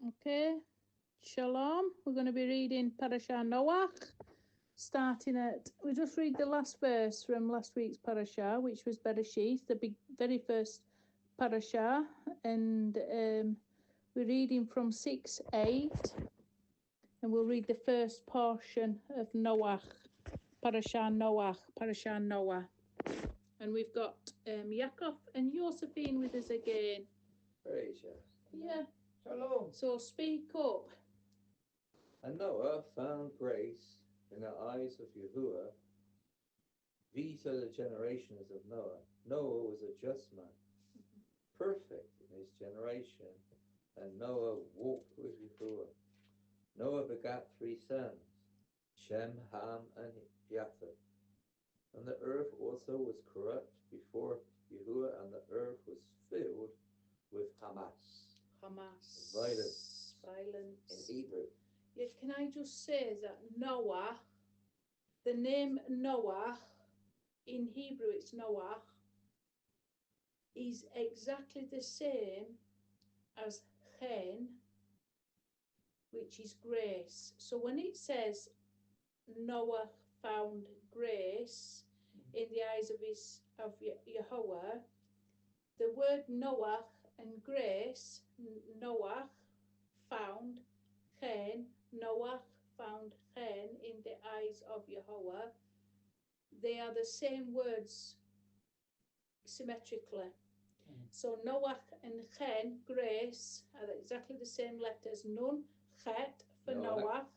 Okay, Shalom. We're going to be reading Parashah Noach, starting at, we just read the last verse from last week's Parashah, which was Bereshith, the very first Parashah, and we're reading from 6:8, and we'll read the first portion of Noach, Parashah Noah. And we've got Yaakov and Josephine with us again. Praise you. Yeah. Shalom. So speak up. And Noah found grace in the eyes of Yahuwah. These are the generations of Noah. Noah was a just man, perfect in his generation, and Noah walked with Yahuwah. Noah begat 3 sons, Shem, Ham, and Japheth. And the earth also was corrupt before Yahuwah, and the earth was filled with Hamas. Violence. In Hebrew. Yeah, can I just say that Noah, the name Noah, in Hebrew it's Noah, is exactly the same as chen, which is grace. So when it says Noah found grace in the eyes of Yahweh, the word Noah and grace, Noah found chen, Noah found chen in the eyes of Yahweh. They are the same words symmetrically. So Noah and chen, grace, are exactly the same letters. Nun, chet for Noah,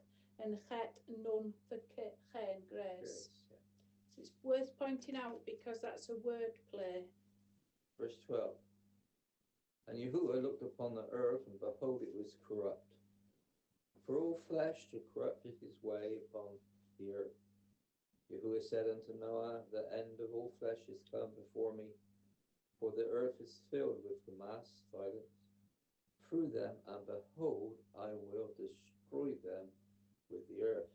and chet, nun for chen, grace. Yeah. So it's worth pointing out because that's a word play. Verse 12. And Yahuwah looked upon the earth, and behold, it was corrupt. For all flesh had corrupted his way upon the earth. Yahuwah said unto Noah, the end of all flesh is come before me, for the earth is filled with Hamas, violence, through them, and behold, I will destroy them with the earth.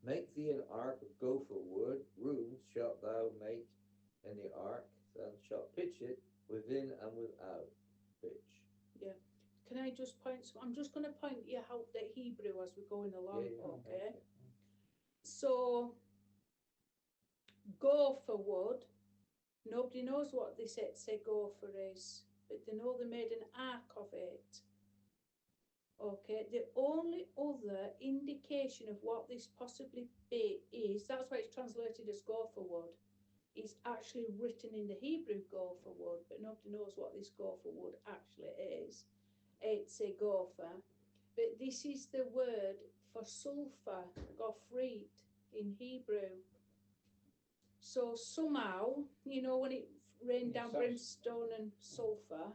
Make thee an ark of gopher wood, rooms shalt thou make in the ark, and shalt pitch it within and without pitch. Yeah. Can I just point, I'm just going to point you out the Hebrew as we're going along, okay? So, gopher wood, nobody knows what they say gopher is, but they know they made an ark of it. Okay, the only other indication of what this possibly is, that's why it's translated as gopher wood, is actually written in the Hebrew gopher wood, but nobody knows what this gopher wood actually is. It's a gopher, but this is the word for sulfur, gofrit, in Hebrew. So somehow, you know, when it rained down brimstone and sulfur,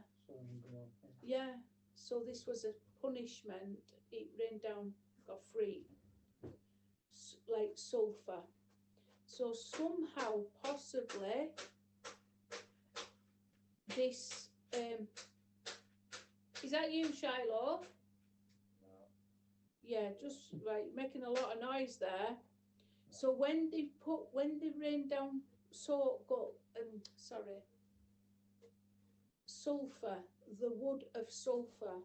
yeah, so this was a punishment. It rained down gofrit, like sulfur. So somehow, possibly, this, is that you, Shiloh? No. Yeah, just right, making a lot of noise there. So when they rain down, sulfur, the wood of sulfur.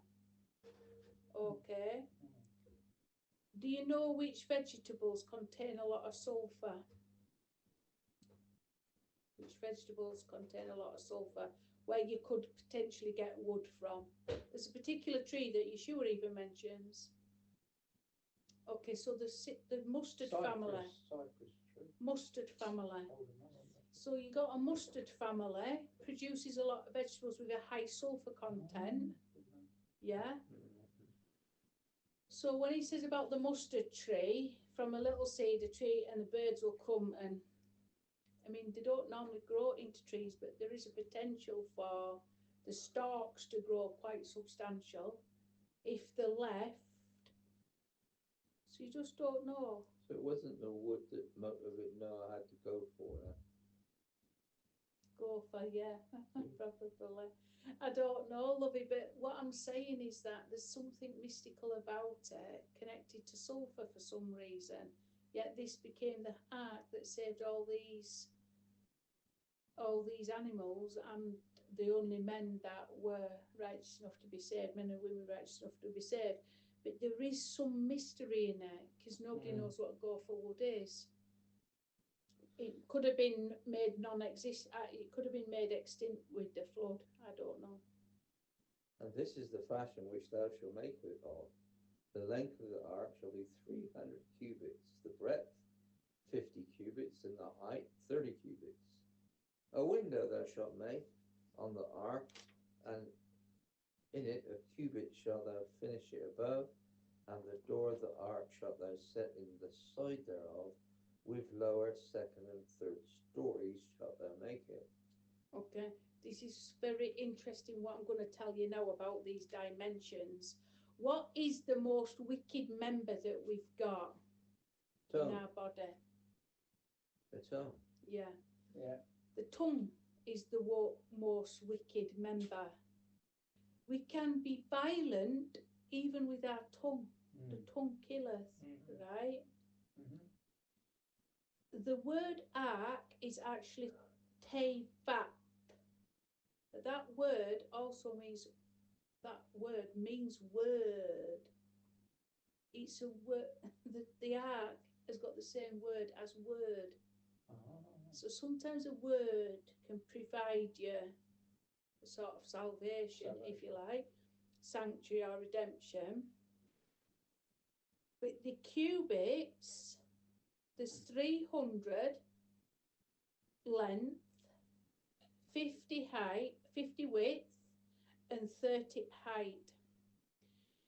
Okay. Do you know which vegetables contain a lot of sulfur? Which vegetables contain a lot of sulfur, where you could potentially get wood from? There's a particular tree that Yeshua even mentions. Okay, so the mustard family. Mustard family. So you got a mustard family, produces a lot of vegetables with a high sulfur content. Yeah. So when he says about the mustard tree, from a little seed, a tree, and the birds will come and, I mean, they don't normally grow into trees, but there is a potential for the stalks to grow quite substantial if they're left. So you just don't know. So it wasn't the wood that Noah had to go for then? Go for, yeah, probably. I don't know, lovey, but what I'm saying is that there's something mystical about it, connected to sulfur for some reason. Yet this became the ark that saved all these animals, and the only men that were righteous enough to be saved, men and women righteous enough to be saved. But there is some mystery in it because nobody knows what go forward is. It could have been made non-existent. It could have been made extinct with the flood. I don't know. And this is the fashion which thou shalt make it of. The length of the ark shall be 300 cubits, the breadth 50 cubits, and the height 30 cubits. A window thou shalt make on the ark, and in it a cubit shalt thou finish it above, and the door of the ark shalt thou set in the side thereof, with lower, second, and third stories shalt thou make it. Okay, this is very interesting what I'm going to tell you now about these dimensions. What is the most wicked member that we've got in our body? The tongue. Yeah. Yeah. The tongue is the most wicked member. We can be violent even with our tongue. The tongue killeth, right? The word ark is actually tevat. That word also means, that word means word. It's a word, the ark has got the same word as word. So sometimes a word can provide you a sort of salvation, if you like, sanctuary or redemption. But the cubits, there's 300 length, 50 height, 50 width, and 30 height.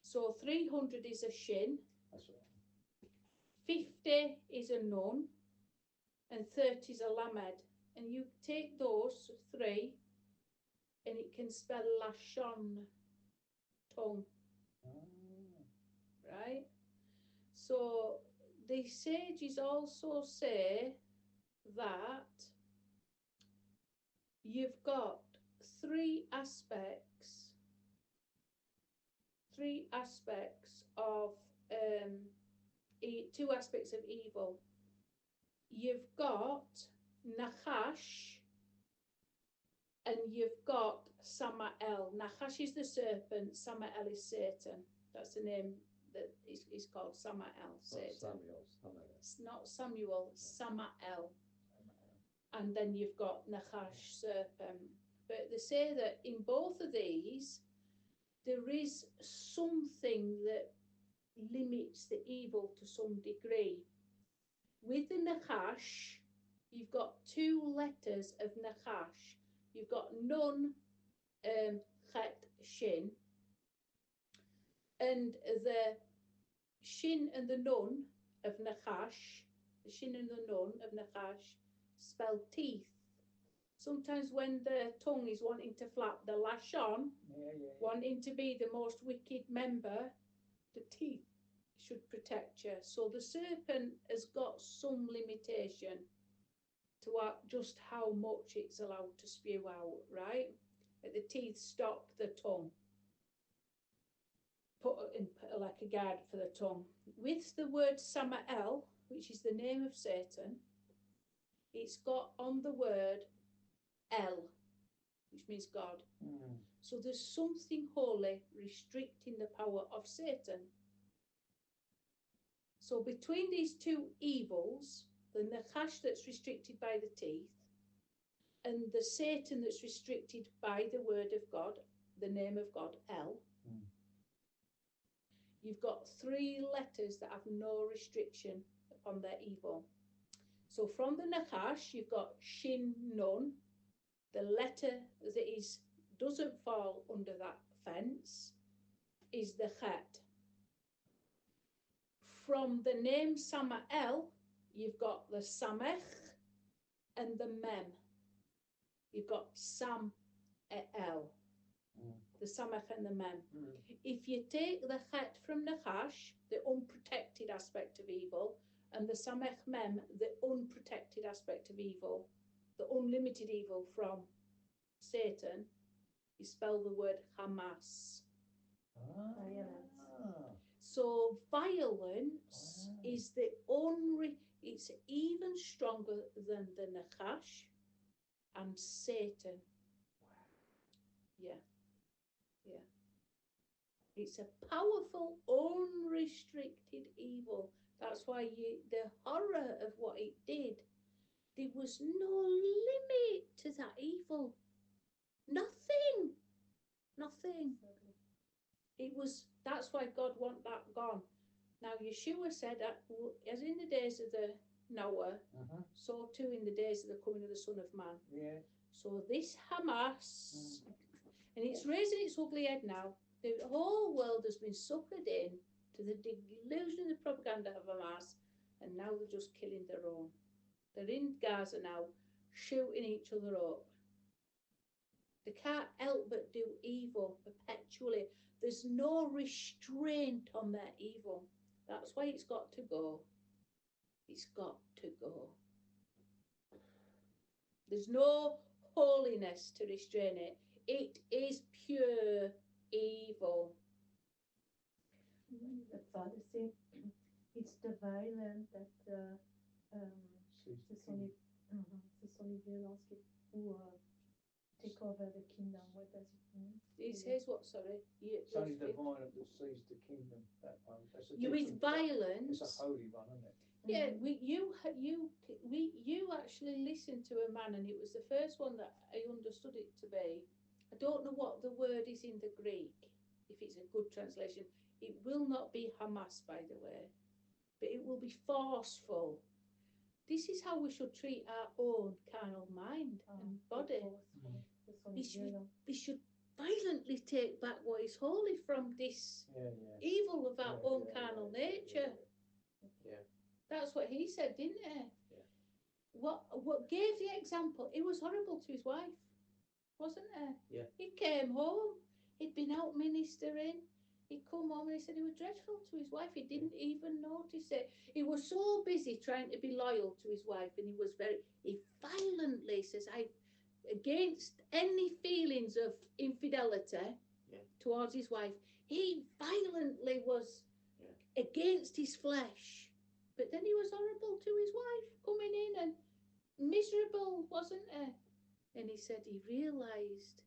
So 300 is a shin, That's right. 50 is a nun, and 30 is a lamed. And you take those three, and it can spell lashon, tongue, right? So the sages also say that you've got three aspects of two aspects of evil. You've got Nachash and you've got Samael. Nachash is the serpent, Samael is Satan. That's the name that is called Samael, Satan. It's not Samuel, Samael. And then you've got Nachash, serpent. But they say that in both of these, there is something that limits the evil to some degree. With the Nachash, you've got two letters of Nachash. You've got Nun, Chet, Shin. And the Shin and the Nun of Nachash, the Shin and the Nun of Nachash, spell teeth. Sometimes when the tongue is wanting to flap the lashon, wanting to be the most wicked member, the teeth should protect you. So the serpent has got some limitation to just how much it's allowed to spew out, right? The teeth stop the tongue. Put like a guard for the tongue. With the word Samael, which is the name of Satan, it's got on the word El, which means God. So there's something holy restricting the power of Satan. So between these two evils, the Nachash that's restricted by the teeth, and the Satan that's restricted by the word of God, the name of God, El, you've got three letters that have no restriction upon their evil. So from the Nachash, you've got Shin Nun, the letter that doesn't fall under that fence is the Chet. From the name Samael, you've got the Samech and the Mem. You've got Sam El, the Samech and the Mem. If you take the Chet from Nachash, the unprotected aspect of evil, and the Samech Mem, the unprotected aspect of evil, the unlimited evil from Satan, you spell the word Hamas. So violence is it's even stronger than the Nachash and Satan. Yeah. Yeah. It's a powerful, unrestricted evil. That's why the horror of what it did, there was no limit to that evil. Nothing. Nothing. It was. That's why God want that gone. Now Yeshua said that, as in the days of the Noah, so too in the days of the coming of the Son of Man. Yeah. So this Hamas, and it's raising its ugly head now. The whole world has been suckered in to the delusion and the propaganda of Hamas, and now they're just killing their own. They're in Gaza now, shooting each other up. They can't help but do evil perpetually. There's no restraint on their evil. That's why it's got to go. It's got to go. There's no holiness to restrain it. It is pure evil. The Father said it's the violent that the Sonny Vielanski who take over the kingdom. What does it mean? It says what, sorry? It's only the violent that sees the kingdom. That one. That's a You with different- violence. It's a holy one, isn't it? Yeah, you actually listened to a man, and it was the first one that I understood it to be. I don't know what the word is in the Greek, if it's a good translation. It will not be Hamas, by the way, but it will be forceful. This is how we should treat our own carnal mind and body. We should violently take back what is holy from this evil of our own carnal nature. Yeah. That's what he said, didn't he? Yeah. What gave the example? It was horrible to his wife, wasn't it? Yeah. He came home. He'd been out ministering. He'd come home and he said he was dreadful to his wife. He didn't even notice it. He was so busy trying to be loyal to his wife, and he violently says, against any feelings of infidelity towards his wife, he violently was against his flesh. But then he was horrible to his wife, coming in and miserable, wasn't he? And he said he realised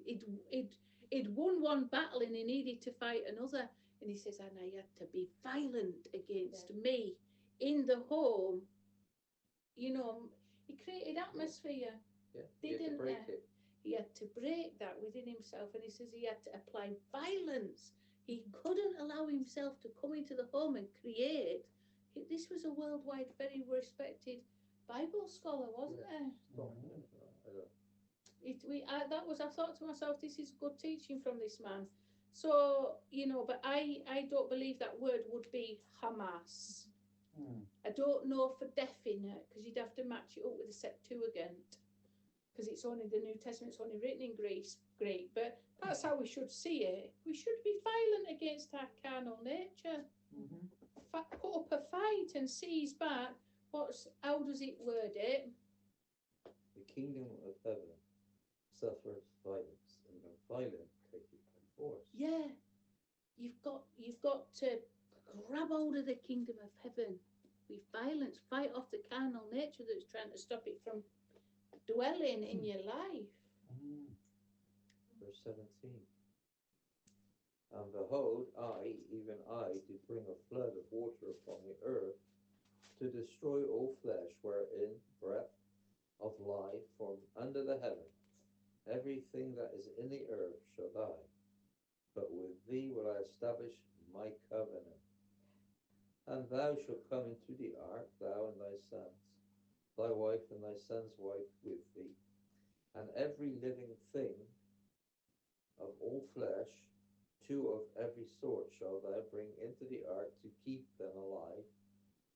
he'd won one battle and he needed to fight another. And he says, and I had to be violent against me in the home. You know, he created atmosphere. Yeah. You had to break it. He had to break that within himself, and he says he had to apply violence. He couldn't allow himself to come into the home and create. This was a worldwide, very respected Bible scholar, wasn't it? I thought to myself, this is good teaching from this man. So, but I don't believe that word would be Hamas. I don't know for definite, because you'd have to match it up with the Septuagint, because it's only the New Testament, it's only written in Greek, but that's how we should see it. We should be violent against our carnal nature. Put up a fight and seize back. How does it word it? The kingdom of heaven suffers violence, and the violent take it by force. Yeah, you've got to grab hold of the kingdom of heaven with violence. Fight off the carnal nature that's trying to stop it from dwelling in your life. Verse 17. And behold, even I, do bring a flood of water upon the earth, to destroy all flesh wherein breath of life from under the heaven. Everything that is in the earth shall die. But with thee will I establish my covenant. And thou shalt come into the ark, thou and thy sons, thy wife and thy son's wife with thee, and every living thing of all flesh, two of every sort shall thou bring into the ark to keep them alive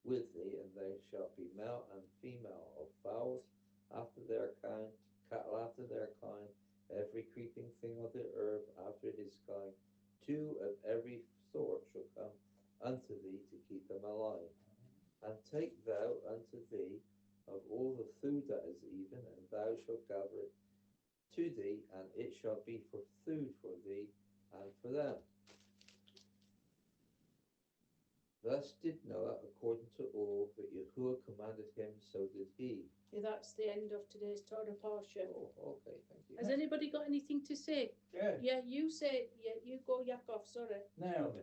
with thee, and they shall be male and female of fowls after their kind, cattle after their kind, every creeping thing of the earth after his kind. Two of every sort shall come unto thee to keep them alive. And take thou unto thee of all the food that is even, and thou shalt gather it to thee, and it shall be for food for thee and for them. Thus Thus did Noah according to all that Yahuwah commanded him, so did he. Yeah, that's the end of today's Torah portion. Oh, okay, thank you. Has anybody got anything to say? Yeah. Yeah, you say, yeah, you go, Yaakov, sorry. Now,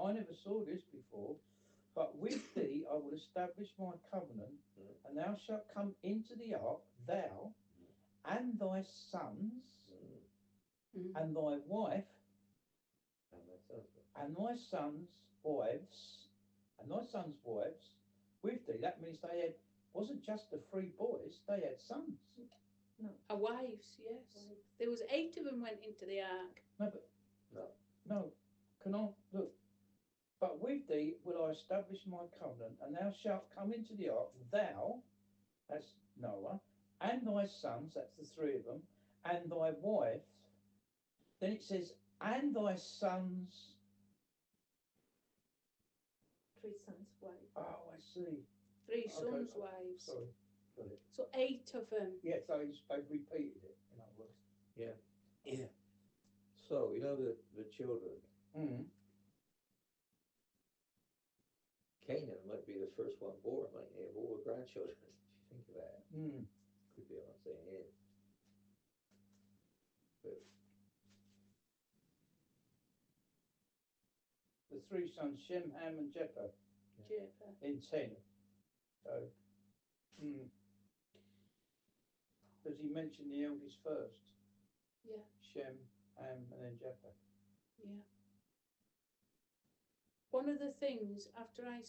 I never saw this before, but with thee I will establish my covenant, and thou shalt come into the ark, thou and thy sons, and thy wife, and thy sons' wives, with thee. That means they had, wasn't just the 3 boys, they had sons. Wives, yes. There was 8 of them went into the ark. No, can I, look, but with thee will I establish my covenant, and thou shalt come into the ark, thou, that's Noah, and thy sons, that's the 3 of them, and thy wife. Then it says, and thy sons. 3 sons' wives. Oh, I see. 3 Okay, sons' wives. Sorry, got it. So 8 of them. Yeah, so they've repeated it, in other words. Yeah. Yeah. So, you know the children, Canaan might be the first one born, might he? Of all the grandchildren, if you think of that. Could be, I'm not saying it. But The 3 sons, Shem, Ham, and Japheth, Japheth. in 10. So, does he mention the eldest first? Yeah. Shem, Ham, and then Japheth. Yeah. One of the things after I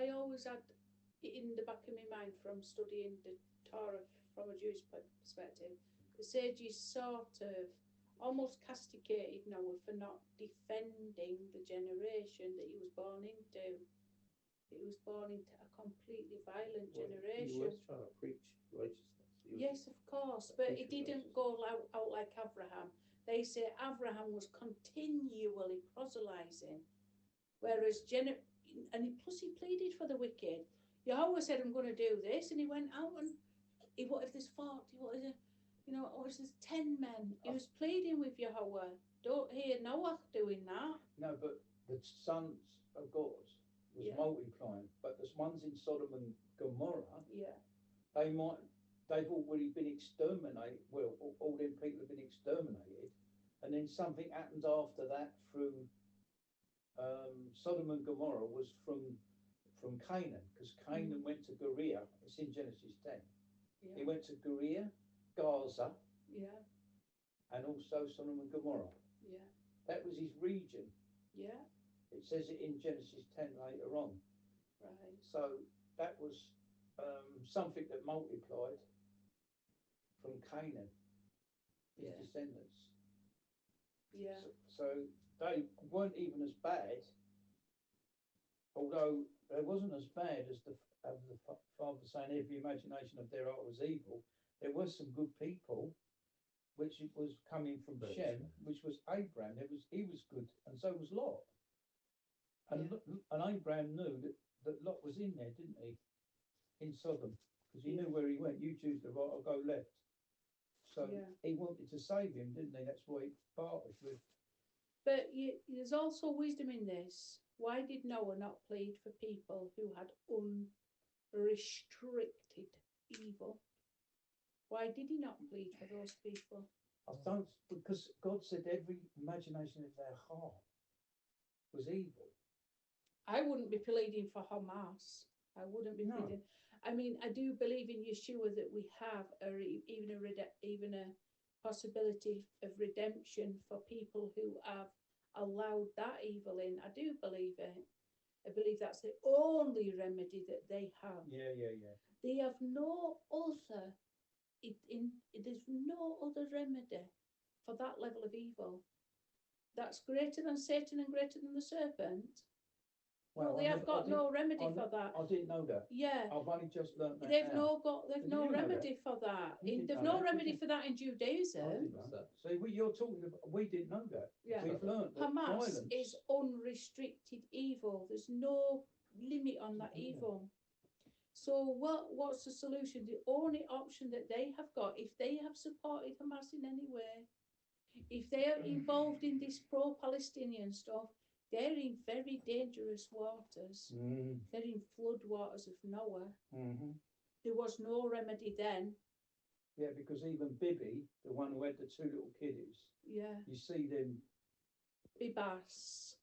always had it in the back of my mind from studying the Torah from a Jewish perspective, the sages sort of almost castigated Noah for not defending the generation that he was born into. He was born into a completely violent generation. He was trying to preach righteousness. Yes, of course, but he didn't go out like Abraham. They say Abraham was continually proselytizing, whereas plus he pleaded for the wicked. Yahweh said, "I'm going to do this," and he went out and what if there's 40? What is it? Or if there's 10 men? He was pleading with Yahweh. Don't hear Noah doing that. No, but the sons of God was multiplying, but the ones in Sodom and Gomorrah, they've already been exterminated. Well, all them people have been exterminated, and then something happened after that through Sodom and Gomorrah was from Canaan, because Canaan went to Gerar. It's in Genesis 10. He went to Gerar, Gaza, and also Sodom and Gomorrah. That was his region. It says it in Genesis 10 later on. Right. So that was something that multiplied from Canaan, his descendants. So they weren't even as bad, although they wasn't as bad as the father saying every imagination of their heart was evil. There was some good people, which it was coming from Shem, which was Abraham. He was good, and so was Lot. And Abraham knew that Lot was in there, didn't he? In Sodom, because he knew where he went. You choose the right, I'll go left. So he wanted to save him, didn't he? That's why he parted with. But there's also wisdom in this. Why did Noah not plead for people who had unrestricted evil? Why did he not plead for those people? Because God said every imagination of their heart was evil. I wouldn't be pleading for Hamas. I wouldn't be pleading. I mean, I do believe in Yeshua that we have even a possibility of redemption for people who have allowed that evil in. I do believe it. I believe that's the only remedy that they have. They have no other. There's no other remedy for that level of evil. That's greater than Satan and greater than the serpent. Well, they have got no remedy for that. I didn't know that. Yeah. I've only just learnt that. They've now. no remedy for that. They've no remedy for that in Judaism. So you're talking about, we didn't know that. Yeah. We've learnt that Hamas violence is unrestricted evil. There's no limit on that evil. So what's the solution? The only option that they have got, if they have supported Hamas in any way, if they are involved in this pro-Palestinian stuff, They're in very dangerous waters. Mm. They're in flood waters of Noah. Mm-hmm. There was no remedy then. Yeah, because even Bibby, the one who had the two little kiddies, Yeah. you see them, Bibas.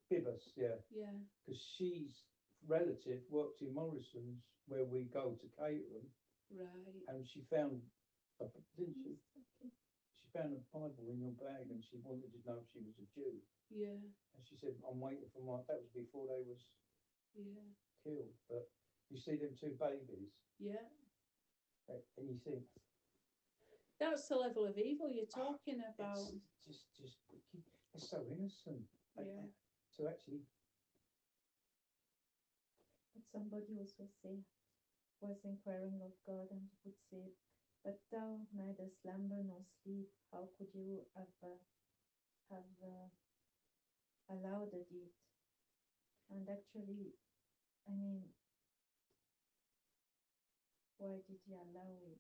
Bibbas, yeah, Yeah. because she's relative worked in Morrison's where we go to Caterham, Right. and she found, didn't she? She found a Bible in your bag, and she wanted to know if she was a Jew, Yeah. and she said, "I'm waiting for my." That was before they was Yeah. killed, but you see them two babies, Yeah. and you think That's the level of evil you're talking about. it's just wicked. It's so innocent. Yeah. To actually, But somebody also say, was inquiring of God and would say, but thou neither slumber nor sleep, how could you have allowed it? And actually, I mean, why did he allow it?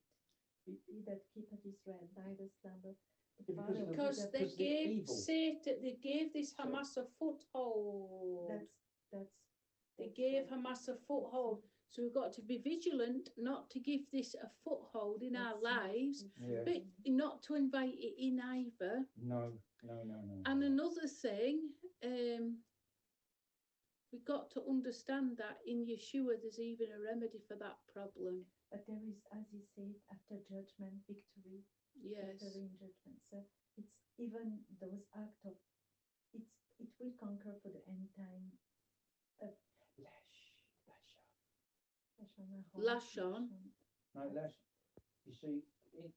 He that keepeth Israel neither slumber. The Yeah, Father would Because have- they because they're gave evil. Satan, they gave this So- Hamas a foothold. that's They that's gave what- Hamas a foothold. So we've got to be vigilant not to give this a foothold in our that's- lives, Yeah. but not to invite it in either. no. And another thing, we've got to understand that in Yeshua there's even a remedy for that problem. But there is, as he said, after judgment, victory. Yes. Victory in judgment. So it's even those acts of it will conquer for the end time. Lashon. No, that's, you see,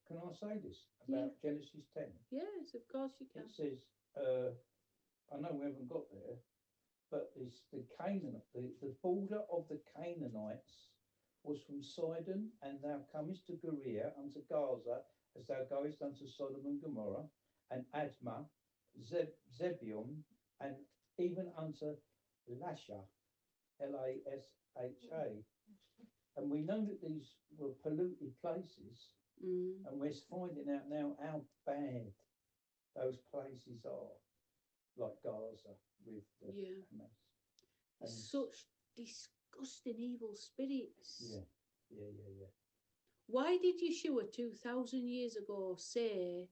can I say this about Genesis 10? Yes, of course you can. It says, I know we haven't got there, but it's the the border of the Canaanites was from Sidon, and thou comest to Gerar unto Gaza, as thou goest unto Sodom and Gomorrah, and Admah, Zebulun, and even unto Lasha, Lasha. And we know that these were polluted places, and we're finding out now how bad those places are, like Gaza with the Hamas. And Such disgusting evil spirits. yeah. Why did Yeshua 2,000 years ago say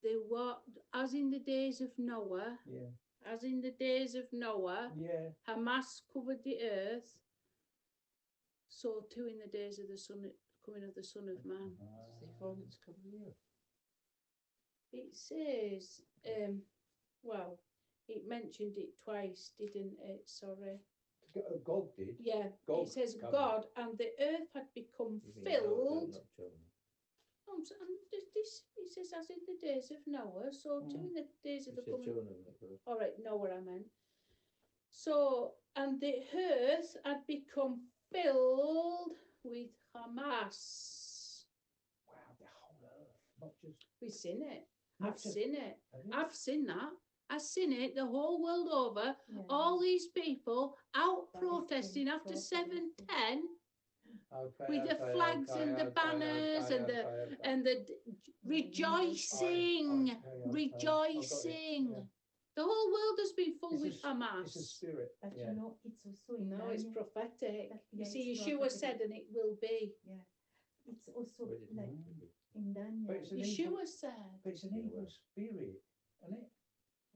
there were, as in the days of Noah, as in the days of Noah, Hamas covered the earth, so too in the days of the coming of the Son of Man. It says, well, it mentioned it twice, didn't it? Sorry. God did. Yeah, God it says covered. God and the earth had become You mean Noah, filled. not Jonah. And this, it says, as in the days of Noah, so too in the days of You the said coming. Jonah, Nicholas. All right, Noah, I meant. So, and the earth had become filled with Hamas. Wow, the whole earth, not just. We've seen it. Not I've just- seen it. Have you? I've seen that. I've seen it the whole world over. Yeah. All these people out Palestine, protesting after pro-Palestine. 7/10 Okay, with the okay, flags okay, and the okay, banners okay, and the okay. and the rejoicing, Okay. rejoicing. Yeah. The whole world has been full It's a with s- Hamas. It's a spirit. But Yeah. you know, it's also in No, it's Daniel. prophetic. That- You yeah, see, it's Yeshua prophetic. said, and it will be. It's also Where did like Mm. in Daniel. But it's an evil, Yeshua said. but it's an Yeah, evil well. spirit, isn't it?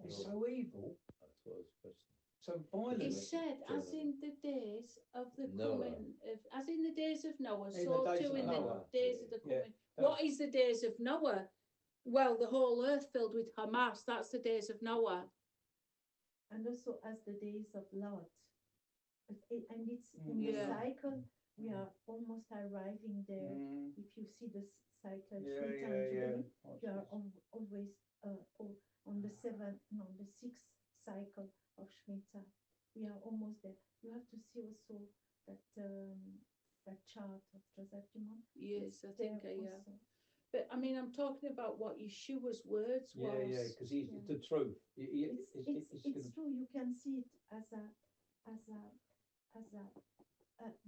It's Oh. so evil, That's what I was questioning. so He violent. said, as in the days of the Noah. coming, as in the days of Noah, In the so days too of in Noah. the days of the Yeah. coming. What is the days of Noah? Well, the whole earth filled with Hamas. That's the days of Noah. And also as the days of Lot. And it's in Mm. the Yeah. cycle, we are almost arriving there. Mm. If you see the cycle Yeah, 3 yeah, times yeah. daily, Watch you are this. always on the the 6th cycle of Shemitah. We are almost there. You have to see also that chart of Joseph Dumont. Yes, I It's think there I am. also. But I mean, I'm talking about what Yeshua's words Yeah, was. yeah, because he's Yeah. the truth. It's true. You can see it as a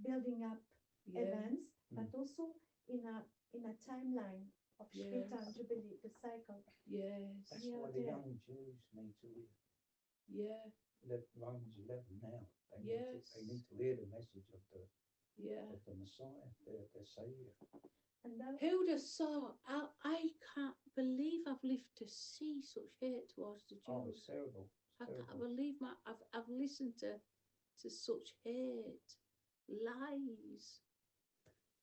building up Yeah. events, Mm. but also in a timeline. of Yes. Shemitah and Jubilee, the cycle. Yes. That's Yeah, why the yeah. young Jews need to hear. Yeah. Romans 11 now. They Yes. need to hear the message of Yeah. the Messiah, their Saviour. And now, Who'd have thought? I can't believe I've lived to see such hate towards the Jews. Oh, it's terrible. I It's can't terrible. believe I've listened to such hate, lies.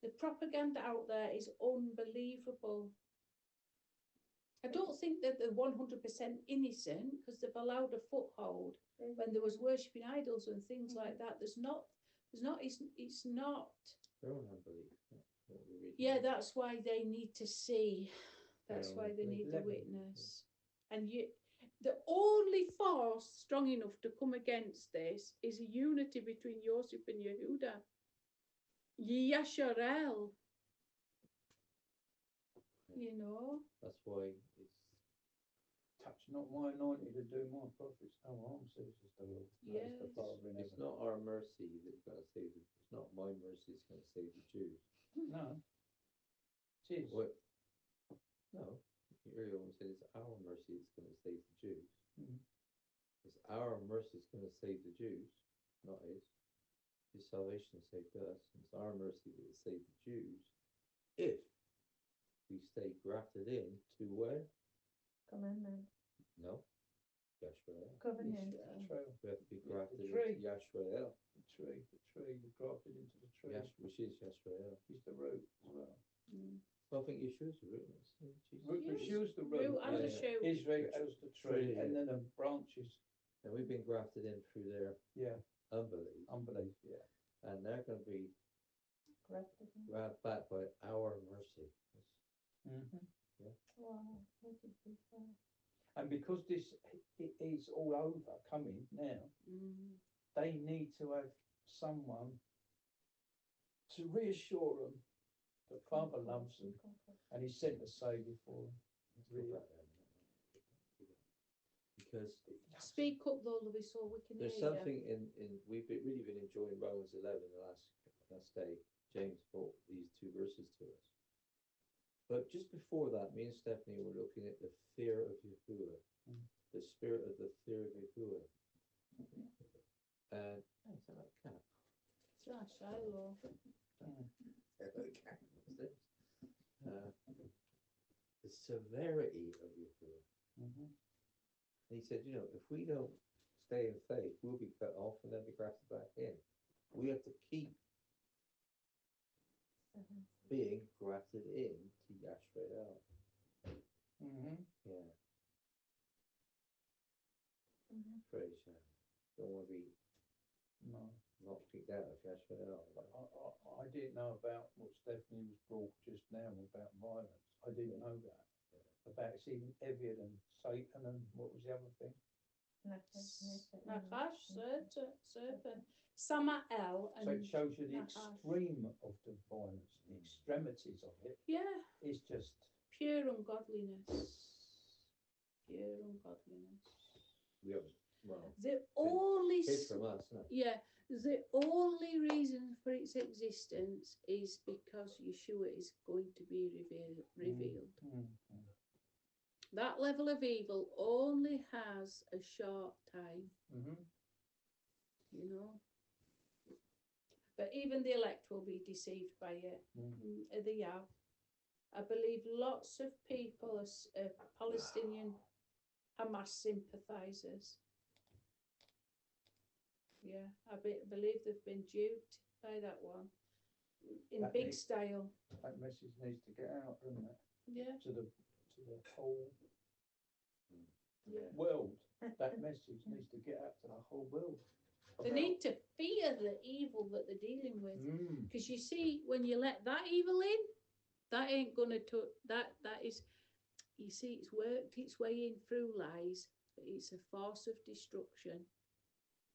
The propaganda out there is unbelievable. I don't think that they're 100% innocent because they've allowed a foothold when there was worshipping idols and things like that. It's not, it's not. Their own unbelief. What we read. Yeah, that's why they need to see. That's Yeah, why they need the level. witness. And the only force strong enough to come against this is a unity between Joseph and Yehuda. Yasharel. You know? That's why it's Touch not my anointed to do my prophets no harm, says the Lord. That is the Yes. Father in it's heaven. not our mercy that's going to save it. It's not my mercy that's going to save the Jews. No. It is. What? No. You earlier on said it's our mercy that's going to save the Jews. Mhm. It's our mercy that's going to save the Jews, not his. His salvation saved us. It's our mercy that will save the Jews if we stay grafted in to where? commandment, No. Yashrael. covenant. Yisrael. Trail. We have to be Yeah, the grafted tree. into Yashrael, The tree, you're grafted into the tree. which is Yashrael. He's the root as well. Mm. Well, I think Yeshua's the root. Jesus. Root Yes. Yeshua's the Root root. and the Yeah. shoot. Israel as the tree, Tree, and yeah. then the branches. And we've been grafted in through their Yeah, unbelief. unbelief. Yeah. And they're going to be Grafted in. grabbed back by our mercy. Mm-hmm. Wow, what a difference. And because this it is all over coming now, Mm. they need to have someone to reassure them that Father loves them and He sent a Saviour for them. Really. Because Speak up though, Louis, so we can there's hear you. something in we've really been enjoying Romans 11 the last day. James brought these two verses to us. But just before that, me and Stephanie were looking at the fear of Yahuwah, the spirit of the fear of Yahuwah. And oh, is that like a cat? It's not Shiloh. The severity of Yahuwah. Mm-hmm. And he said, you know, if we don't stay in faith, we'll be cut off and then be grafted back in. We have to keep being grafted in to Yashrael. Mm-hmm. Yeah, Mhm. praise Him. Don't want to be No. not kicked out of Yashrael. I didn't know about what Stephanie was brought just now about violence. I didn't know that. About it's even heavier than Satan and what was the other thing? Nachash, serpent. Samael So it and shows you the Nachash. extreme of the violence, the extremities of it. Yeah, It's just pure ungodliness. Pure ungodliness. We haven't, well, The only hid from us, no? yeah, the only reason for its existence is because Yeshua is going to be revealed. That level of evil only has a short time, Mm-hmm. you know. But even the elect will be deceived by it. They have. I believe lots of people are Palestinian Hamas sympathisers. Yeah, I believe they've been duped by that one in That big needs- style. That message needs to get out, doesn't it? Yeah, To the whole yeah. world. That message needs to get out to the whole world. They need to fear the evil that they're dealing with. Mm. Because you see, when you let that evil in, that ain't gonna that is, you see, it's worked its way in through lies, but it's a force of destruction.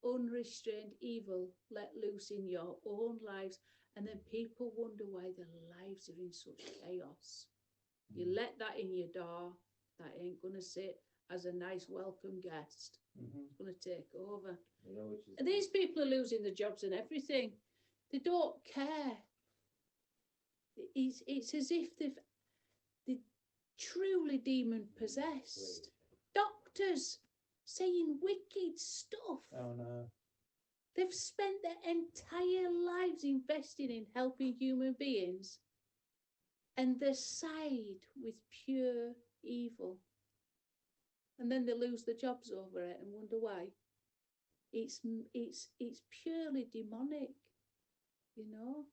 Unrestrained evil let loose in your own lives, and then people wonder why their lives are in such chaos. You let that in your door, that ain't gonna sit as a nice welcome guest. Mm-hmm. It's gonna take over. You know, which is And these people are losing their jobs and everything. They don't care. It's as if truly demon possessed. Doctors saying wicked stuff. Oh no. They've spent their entire lives investing in helping human beings, and they side with pure evil. And then they lose their jobs over it and wonder why. It's purely demonic, you know.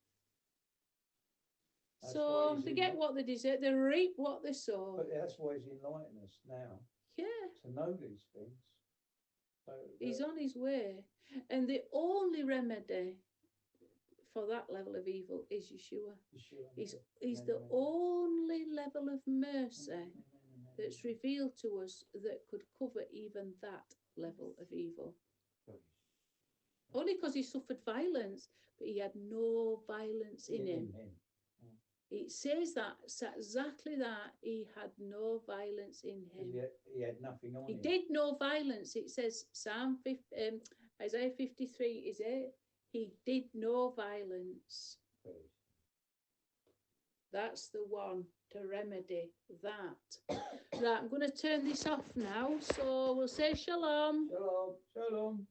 That's So why he's they get what they deserve. They reap what they sow. But that's why he's enlightening us now Yeah, to know these things. So he's on his way. And the only remedy for that level of evil is Yeshua. He's the only level of mercy that's revealed to us that could cover even that level of evil. Only because he suffered violence, but he had no violence in him. It says that, it's exactly that, he had no violence in him. He had nothing on him. He did no violence. It says Isaiah 53 is it? He did no violence. That's the one to remedy that. Right, I'm going to turn this off now. So we'll say shalom. Shalom. Shalom.